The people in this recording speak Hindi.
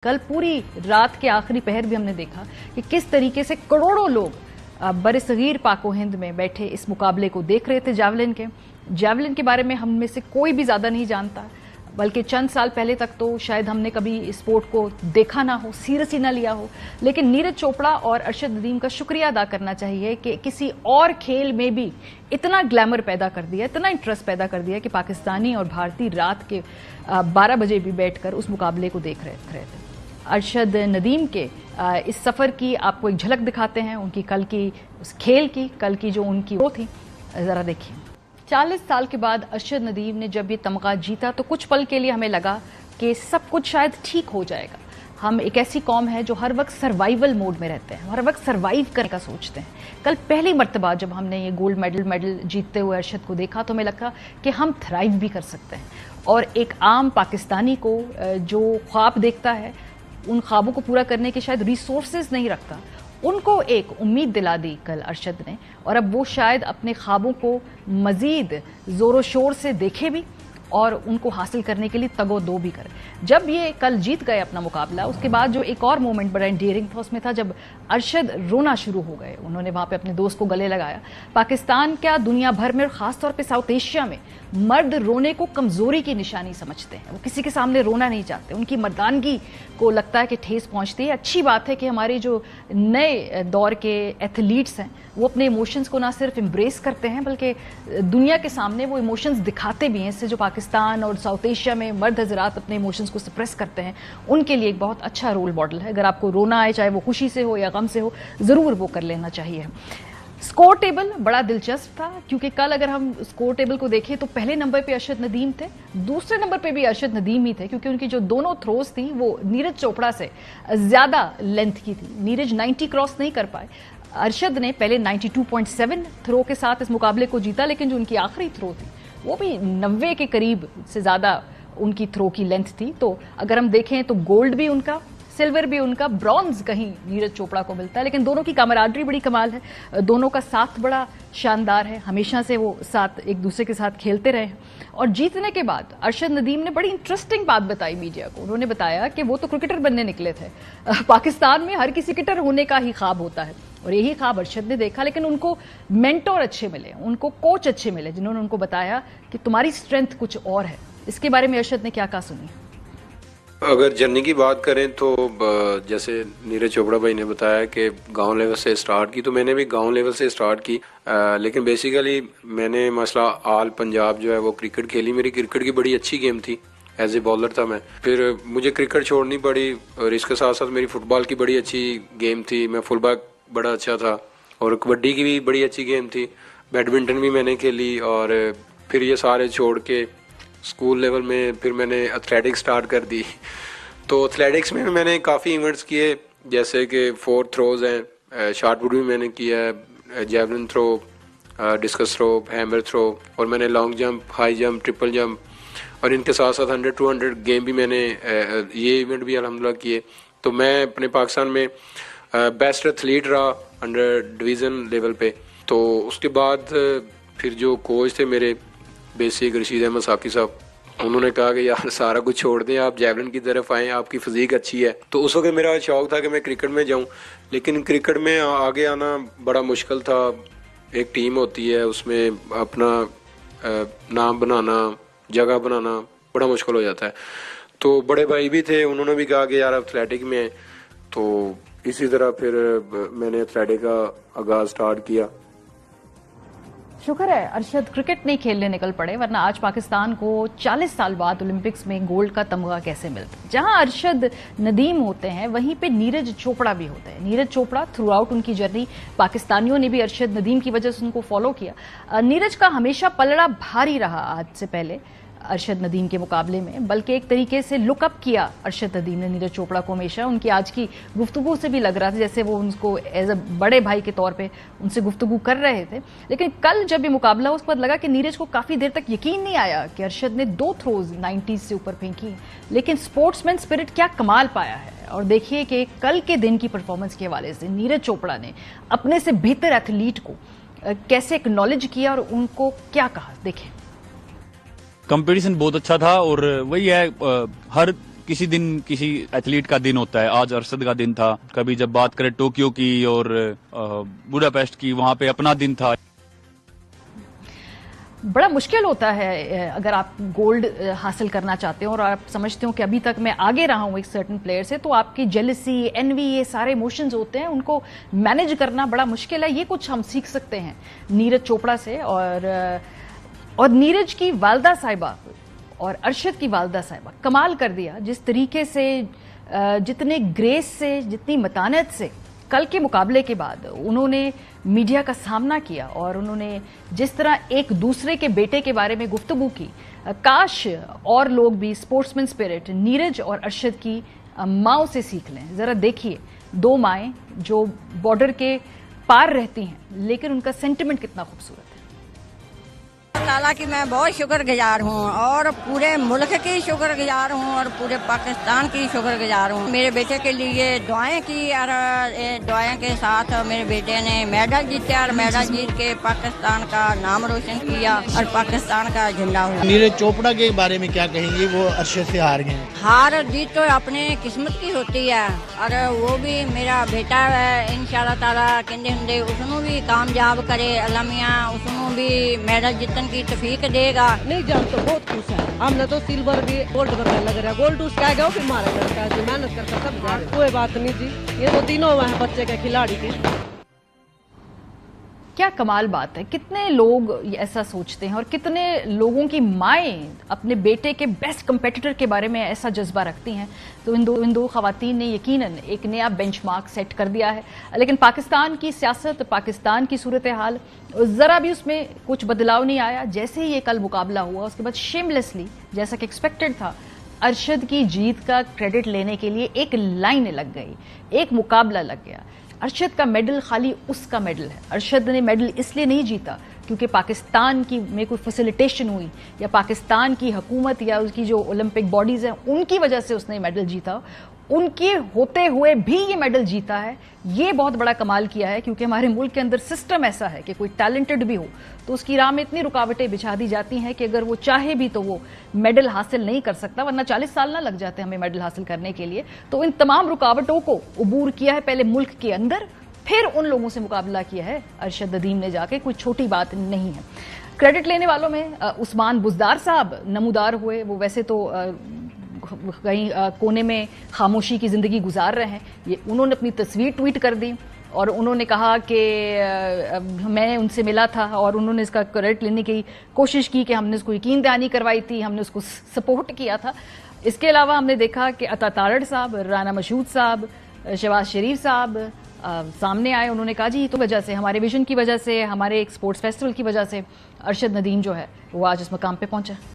कल पूरी रात के आखिरी पहर भी हमने देखा कि किस तरीके से करोड़ों लोग बरसगीर पाको हिंद में बैठे इस मुकाबले को देख रहे थे। जावलिन के बारे में हम में से कोई भी ज्यादा नहीं जानता, बल्कि चंद साल पहले तक तो शायद हमने कभी इस स्पोर्ट को देखा ना हो, सीरियसली ना लिया हो। लेकिन नीरज चोपड़ा और अरशद नदीम का शुक्रिया अदा करना चाहिए कि किसी और खेल में भी इतना ग्लैमर पैदा कर दिया, इतना इंटरेस्ट पैदा कर दिया कि पाकिस्तानी और भारतीय रात के 12 बजे भी बैठकर उस मुकाबले को देख रहे थे। अरशद नदीम के इस सफ़र की आपको एक झलक दिखाते हैं, उनकी कल की उस खेल की, कल की जो उनकी वो थी, ज़रा देखिए। 40 साल के बाद अरशद नदीम ने जब ये तमगा जीता तो कुछ पल के लिए हमें लगा कि सब कुछ शायद ठीक हो जाएगा। हम एक ऐसी कौम है जो हर वक्त सर्वाइवल मोड में रहते हैं, हर वक्त सर्वाइव करने का सोचते हैं। कल पहली मर्तबा जब हमने ये गोल्ड मेडल जीतते हुए अरशद को देखा तो हमें लगा कि हम थ्राइव भी कर सकते हैं। और एक आम पाकिस्तानी को जो ख्वाब देखता है, उन ख्वाबों को पूरा करने के शायद रिसोर्सेज नहीं रखता, उनको एक उम्मीद दिला दी कल अरशद ने। और अब वो शायद अपने ख्वाबों को मजीद जोरों शोर से देखे भी और उनको हासिल करने के लिए तगो-दो भी करे। जब ये कल जीत गए अपना मुकाबला, उसके बाद जो एक और मोमेंट बड़ा एंडियरिंग था उसमें था जब अरशद रोना शुरू हो गए। उन्होंने वहां पे अपने दोस्त को गले लगाया। पाकिस्तान क्या दुनिया भर में और खासतौर पे साउथ एशिया में मर्द रोने को कमजोरी की निशानी समझते हैं। वो किसी के सामने रोना नहीं चाहते, उनकी मर्दानगी को लगता है कि ठेस पहुंचती है। अच्छी बात है कि हमारे जो नए दौर के एथलीट्स हैं वो अपने इमोशंस को ना सिर्फ एम्ब्रेस करते हैं बल्कि दुनिया के सामने वो इमोशंस दिखाते भी हैं। इससे जो पाकिस्तान और साउथ एशिया में मर्द हजरात अपने इमोशंस को सप्रेस करते हैं, उनके लिए एक बहुत अच्छा रोल मॉडल है। अगर आपको रोना आए, चाहे वो खुशी से हो या गम से हो, जरूर वो कर लेना चाहिए। स्कोर टेबल बड़ा दिलचस्प था क्योंकि कल अगर हम स्कोर टेबल को देखें तो पहले नंबर पे अरशद नदीम थे, दूसरे नंबर पे भी अरशद नदीम ही थे क्योंकि उनकी जो दोनों थ्रोज थी वो नीरज चोपड़ा से ज्यादा लेंथ की थी। नीरज 90 क्रॉस नहीं कर पाए। अरशद ने पहले 92.7 थ्रो के साथ इस मुकाबले को जीता, लेकिन जो उनकी आखिरी थ्रो थी वो भी 90 के करीब से ज्यादा उनकी थ्रो की लेंथ थी। तो अगर हम देखें तो गोल्ड भी उनका, सिल्वर भी उनका, ब्रॉन्ज कहीं नीरज चोपड़ा को मिलता है। लेकिन दोनों की कमरादरी बड़ी कमाल है, दोनों का साथ बड़ा शानदार है। हमेशा से वो साथ एक दूसरे के साथ खेलते रहे हैं। और जीतने के बाद अरशद नदीम ने बड़ी इंटरेस्टिंग बात बताई मीडिया को। उन्होंने बताया कि वो तो क्रिकेटर बनने निकले थे, पाकिस्तान में हर किसी क्रिकेटर होने का ही ख्वाब होता है और यही ख्वाब अरशद ने देखा। लेकिन उनको मेंटोर अच्छे मिले, उनको कोच अच्छे मिले जिन्होंने उनको बताया कि तुम्हारी स्ट्रेंथ कुछ और है। इसके बारे में अरशद ने क्या कहा, सुनिए। अगर जर्नी की बात करें तो जैसे नीरज चोपड़ा भाई ने बताया कि गांव लेवल से स्टार्ट की, तो मैंने भी गांव लेवल से स्टार्ट की। लेकिन बेसिकली मैंने मसला आल पंजाब जो है वो क्रिकेट खेली। मेरी क्रिकेट की बड़ी अच्छी गेम थी, एज ए बॉलर था मैं। फिर मुझे क्रिकेट छोड़नी पड़ी और इसके साथ साथ मेरी फुटबॉल की बड़ी अच्छी गेम थी, मैं फुल बैक बड़ा अच्छा था। और कबड्डी की भी बड़ी अच्छी गेम थी, बैडमिंटन भी मैंने खेली। और फिर ये सारे छोड़ के स्कूल लेवल में फिर मैंने एथलेटिक्स स्टार्ट कर दी। तो एथलेटिक्स में मैंने काफ़ी इवेंट्स किए, जैसे कि 4 थ्रोज हैं, शॉट पुट भी मैंने किया है, javelin throw, discus throw, hammer throw, और मैंने long jump, high jump, triple jump, और इनके साथ साथ 100-200 गेम भी मैंने ये इवेंट भी अल्हम्दुलिल्लाह किए। तो मैं अपने पाकिस्तान में बेस्ट एथलीट रहा अंडर डिवीज़न लेवल पे। तो उसके बाद फिर जो कोच थे मेरे बेसिक रशीद अहमद साकी साहब, उन्होंने कहा कि यार सारा कुछ छोड़ दें, आप जेवलिन की तरफ आएँ, आपकी फिजिक अच्छी है। तो उस वक्त मेरा शौक था कि मैं क्रिकेट में जाऊं, लेकिन क्रिकेट में आगे आना बड़ा मुश्किल था। एक टीम होती है, उसमें अपना नाम बनाना, जगह बनाना बड़ा मुश्किल हो जाता है। तो बड़े भाई भी थे, उन्होंने भी कहा कि यार एथलेटिक में, तो इसी तरह फिर मैंने एथलेटिक का आगाज स्टार्ट किया। शुक्र है अरशद क्रिकेट नहीं खेलने निकल पड़े, वरना आज पाकिस्तान को 40 साल बाद ओलंपिक्स में गोल्ड का तमगा कैसे मिलता। जहां अरशद नदीम होते हैं वहीं पे नीरज चोपड़ा भी होते हैं। नीरज चोपड़ा थ्रू आउट उनकी जर्नी, पाकिस्तानियों ने भी अरशद नदीम की वजह से उनको फॉलो किया। नीरज का हमेशा पलड़ा भारी रहा आज से पहले अरशद नदीम के मुकाबले में, बल्कि एक तरीके से लुकअप किया अरशद नदीम ने नीरज चोपड़ा को हमेशा। उनकी आज की गुफ्तगू से भी लग रहा था जैसे वो उनको एज अ बड़े भाई के तौर पे उनसे गुफ्तगू कर रहे थे। लेकिन कल जब ये मुकाबला, उसके बाद लगा कि नीरज को काफी देर तक यकीन नहीं आया कि अरशद ने 2 थ्रोज 90s से ऊपर फेंकी। लेकिन स्पोर्ट्समैन स्पिरिट क्या कमाल पाया है। और देखिए कि कल के दिन की परफॉर्मेंस के हवाले से नीरज चोपड़ा ने अपने से बेहतर एथलीट को कैसे एक्नॉलेज किया और उनको क्या कहा, देखें। कंपटीशन बहुत अच्छा था और वही है, हर किसी दिन किसी एथलीट का दिन होता है। आज अरशद का दिन था, कभी जब बात करें टोक्यो की और बुडापेस्ट की, वहां पे अपना दिन था। बड़ा मुश्किल होता है अगर आप गोल्ड हासिल करना चाहते हो और आप समझते हो कि अभी तक मैं आगे रहा हूं एक सर्टेन प्लेयर से, तो आपकी जेलसी, एनवी, ये सारे इमोशंस होते हैं, उनको मैनेज करना बड़ा मुश्किल है। ये कुछ हम सीख सकते हैं नीरज चोपड़ा से। और नीरज की वालदा साहिबा और अरशद की वालदा साहिबा कमाल कर दिया, जिस तरीके से, जितने ग्रेस से, जितनी मतानत से कल के मुकाबले के बाद उन्होंने मीडिया का सामना किया और उन्होंने जिस तरह एक दूसरे के बेटे के बारे में गुफ्तगू की, काश और लोग भी स्पोर्ट्समैन स्पिरिट नीरज और अरशद की माओं से सीख लें। जरा देखिए, दो माएं जो बॉर्डर के पार रहती हैं, लेकिन उनका सेंटिमेंट कितना खूबसूरत है। ताला की मैं बहुत शुक्रगुजार हूँ और पूरे मुल्क की शुक्रगुजार हूँ और पूरे पाकिस्तान की शुक्रगुजार हूँ। मेरे बेटे के लिए दुआएं की और दुआएं के साथ मेरे बेटे ने मेडल जीता और मेडल जीत के पाकिस्तान का नाम रोशन किया और पाकिस्तान का झंडा हुआ। नीरज चोपड़ा के बारे में क्या कहेंगे? वो अरशद से हार गए। हार जीत तो अपने किस्मत की होती है और वो भी मेरा बेटा है। इंशाल्लाह ताला कहते होंगे उसनों भी कामयाब करे अल्लाह मियां, उसनों भी मेडल जीतन की तौफीक देगा। नहीं जान तो बहुत खुश है, हमने तो सिल्वर भी गोल्ड का लग रहा है। गोल्ड उसका गया फिर हमारा लड़का जो मेहनत करके सब जा रहे। कोई बात नहीं जी, ये तो तीनों हैं बच्चे के खिलाड़ी के। क्या कमाल बात है, कितने लोग ऐसा सोचते हैं और कितने लोगों की माएं अपने बेटे के बेस्ट कंपेटिटर के बारे में ऐसा जज्बा रखती हैं। तो इन दो खवातीन ने यकीनन एक नया बेंचमार्क सेट कर दिया है। लेकिन पाकिस्तान की सियासत, पाकिस्तान की सूरत हाल, ज़रा भी उसमें कुछ बदलाव नहीं आया। जैसे ही ये कल मुकाबला हुआ, उसके बाद शेमलेसली, जैसा कि एक्सपेक्टेड था, अरशद की जीत का क्रेडिट लेने के लिए एक लाइन लग गई, एक मुकाबला लग गया। अरशद का मेडल खाली उसका मेडल है। अरशद ने मेडल इसलिए नहीं जीता क्योंकि पाकिस्तान की में कोई फैसिलिटेशन हुई या पाकिस्तान की हुकूमत या उसकी जो ओलंपिक बॉडीज़ हैं उनकी वजह से उसने मेडल जीता। उनके होते हुए भी ये मेडल जीता है। ये बहुत बड़ा कमाल किया है, क्योंकि हमारे मुल्क के अंदर सिस्टम ऐसा है कि कोई टैलेंटेड भी हो तो उसकी राह में इतनी रुकावटें बिछा दी जाती हैं कि अगर वो चाहे भी तो वो मेडल हासिल नहीं कर सकता, वरना 40 साल ना लग जाते हमें मेडल हासिल करने के लिए। तो इन तमाम रुकावटों को अबूर किया है पहले मुल्क के अंदर, फिर उन लोगों से मुकाबला किया है अरशद नदीम ने जाके। कोई छोटी बात नहीं है। क्रेडिट लेने वालों में उस्मान बुज़दार साहब नमूदार हुए। वो वैसे तो कहीं कोने में खामोशी की जिंदगी गुजार रहे हैं। ये उन्होंने अपनी तस्वीर ट्वीट कर दी और उन्होंने कहा कि मैं उनसे मिला था और उन्होंने इसका क्रेडिट लेने की कोशिश की कि हमने उसको यकीन दहानी करवाई थी, हमने उसको सपोर्ट किया था। इसके अलावा हमने देखा कि अता तारड़ साहब, राना मशहूद साहब, शहबाज शरीफ साहब सामने आए। उन्होंने कहा जी तो वजह से, हमारे विजन की वजह से, हमारे एक स्पोर्ट्स फेस्टिवल की वजह से अरशद नदीम जो है वो आज इस मकाम पे पहुंचा।